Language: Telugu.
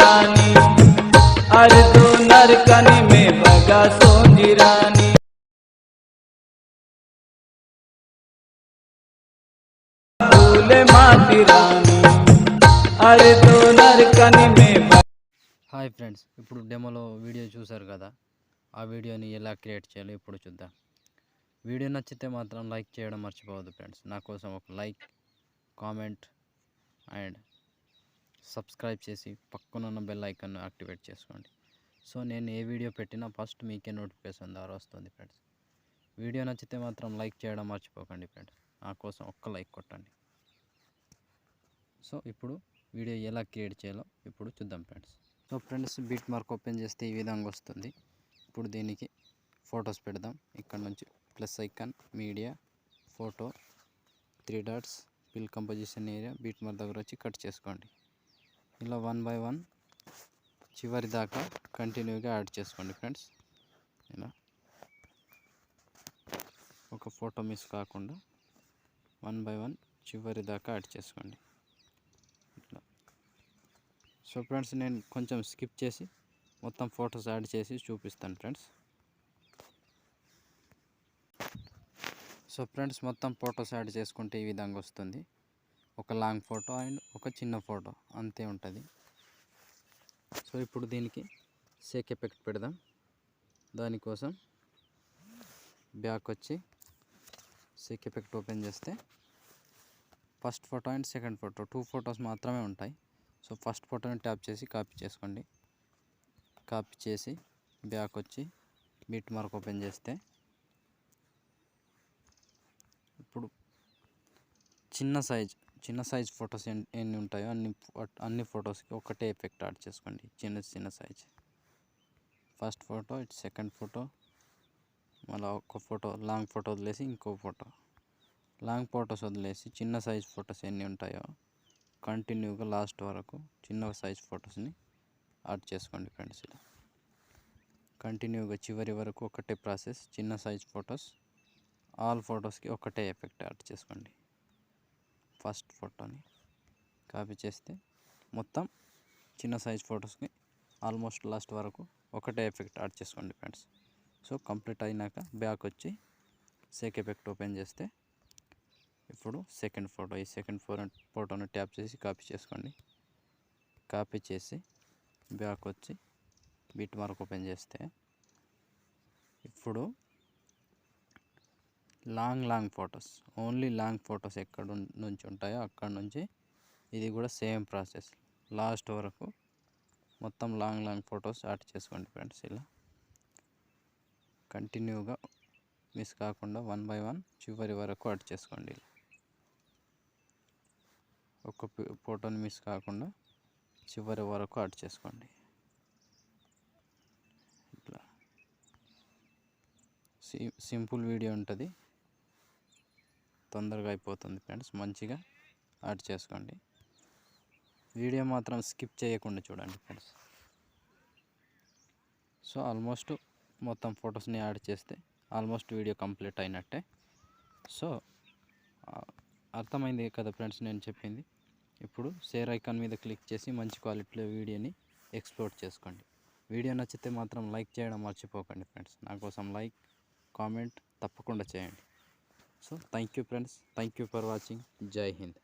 रानी, अरे दो नरकनी में बगा सोंजी रानी। भूले माती रानी, अरे दो नरकनी में। హాయ్ ఫ్రెండ్స్, ఇప్పుడు డెమోలో వీడియో చూసారు కదా, ఆ వీడియోని ఎలా క్రియేట్ చేయాలో ఇప్పుడు చూద్దాం. వీడియో నచ్చితే మాత్రం లైక్ చేయడం మర్చిపోవద్దు ఫ్రెండ్స్. నా కోసం ఒక లైక్, కామెంట్ అండ్ సబ్స్క్రైబ్ చేసి పక్కనున్న బెల్ ఐకాన్ను యాక్టివేట్ చేసుకోండి. సో నేను ఏ వీడియో పెట్టినా ఫస్ట్ మీకే నోటిఫికేషన్ ద్వారా వస్తుంది ఫ్రెండ్స్. వీడియో నచ్చితే మాత్రం లైక్ చేయడం మర్చిపోకండి ఫ్రెండ్స్. నా కోసం ఒక్క లైక్ కొట్టండి. సో ఇప్పుడు వీడియో ఎలా క్రియేట్ చేయాలో ఇప్పుడు చూద్దాం friends. So friends, bit mark open చేస్తే ఈ విధంగా వస్తుంది. ఇప్పుడు దీనికి ఫొటోస్ పెడదాం. ఇక్కడ నుంచి plus icon, media, photo, 3 dots, fill composition area, bit mark దగ్గర వచ్చి కట్ చేసుకోండి. ఇలా 1 బై 1 చివరి దాకా కంటిన్యూగా యాడ్ చేసుకోండి ఫ్రెండ్స్. ఇలా ఒక ఫోటో మిస్ కాకుండా 1 బై 1 చివరి దాకా యాడ్ చేసుకోండి. ఇట్లా. సో ఫ్రెండ్స్, నేను కొంచెం స్కిప్ చేసి మొత్తం ఫొటోస్ యాడ్ చేసి చూపిస్తాను ఫ్రెండ్స్. సో ఫ్రెండ్స్, మొత్తం ఫొటోస్ యాడ్ చేసుకుంటే ఈ విధంగా వస్తుంది. ఒక లాంగ్ ఫోటో అండ్ ఒక చిన్న ఫోటో అంతే ఉంటుంది. సో ఇప్పుడు దీనికి షేక్ ఎఫెక్ట్ పెడదాం. దానికోసం బ్యాక్ వచ్చి షేక్ ఎఫెక్ట్ ఓపెన్ చేస్తే first photo and second photo 2 photos మాత్రమే ఉంటాయి. సో ఫస్ట్ ఫోటోని ట్యాప్ చేసి కాపీ చేసుకోండి. కాపీ చేసి బ్యాక్ వచ్చి బిట్ మార్క్ ఓపెన్ చేస్తే ఇప్పుడు చిన్న సైజ్ ఫొటోస్ ఎన్ని ఉంటాయో అన్ని ఫొటోస్కి ఒకటే ఎఫెక్ట్ యాడ్ చేసుకోండి. చిన్న సైజ్. ఫస్ట్ ఫోటో, ఇటు సెకండ్ ఫోటో, మళ్ళీ ఒక ఫోటో లాంగ్ ఫోటో వదిలేసి ఇంకో ఫోటో. లాంగ్ ఫొటోస్ వదిలేసి చిన్న సైజ్ ఫొటోస్ ఎన్ని ఉంటాయో కంటిన్యూగా లాస్ట్ వరకు చిన్న సైజ్ ఫొటోస్ని యాడ్ చేసుకోండి ఫ్రెండ్స్. ఇలా కంటిన్యూగా చివరి వరకు ఒకటే ప్రాసెస్. చిన్న సైజ్ ఫొటోస్ ఆల్ ఫొటోస్కి ఒకటే ఎఫెక్ట్ యాడ్ చేసుకోండి. ఫస్ట్ ఫోటోని కాపీ చేస్తే మొత్తం చిన్న సైజ్ ఫొటోస్కి ఆల్మోస్ట్ లాస్ట్ వరకు ఒకటే ఎఫెక్ట్ యాడ్ చేసుకోండి ఫ్రెండ్స్. సో కంప్లీట్ అయినాక బ్యాక్ వచ్చి షేక్ ఎఫెక్ట్ ఓపెన్ చేస్తే ఇప్పుడు సెకండ్ ఫోటో, ఈ సెకండ్ ఫోటోని ట్యాప్ చేసి కాపీ చేసుకోండి. కాపీ చేసి బ్యాక్ వచ్చి బిట్ మార్క్ ఓపెన్ చేస్తే ఇప్పుడు long photos, only long photos ఎక్కడ నుంచి ఉంటాయో అక్కడ నుంచి ఇది కూడా సేమ్ ప్రాసెస్ లాస్ట్ వరకు మొత్తం లాంగ్ ఫొటోస్ యాడ్ చేసుకోండి ఫ్రెండ్స్. ఇలా కంటిన్యూగా మిస్ కాకుండా 1 బై 1 చివరి వరకు యాడ్ చేసుకోండి. ఒక ఫోటోని మిస్ కాకుండా చివరి వరకు యాడ్ చేసుకోండి. ఇట్లా సింపుల్ వీడియో ఉంటుంది, తొందరగా అయిపోతుంది ఫ్రెండ్స్. మంచిగా యాడ్ చేసుకోండి. వీడియో మాత్రం స్కిప్ చేయకుండా చూడండి ఫ్రెండ్స్. సో ఆల్మోస్ట్ మొత్తం ఫొటోస్ని యాడ్ చేస్తే ఆల్మోస్ట్ వీడియో కంప్లీట్ అయినట్టే. సో అర్థమైంది కదా ఫ్రెండ్స్ నేను చెప్పింది. ఇప్పుడు షేర్ ఐకాన్ మీద క్లిక్ చేసి మంచి క్వాలిటీలో వీడియోని ఎక్స్పోర్ట్ చేసుకోండి. వీడియో నచ్చితే మాత్రం లైక్ చేయడం మర్చిపోకండి ఫ్రెండ్స్. నా కోసం లైక్, కామెంట్ తప్పకుండా చేయండి. So thank you friends. Thank you for watching. జై హింద్.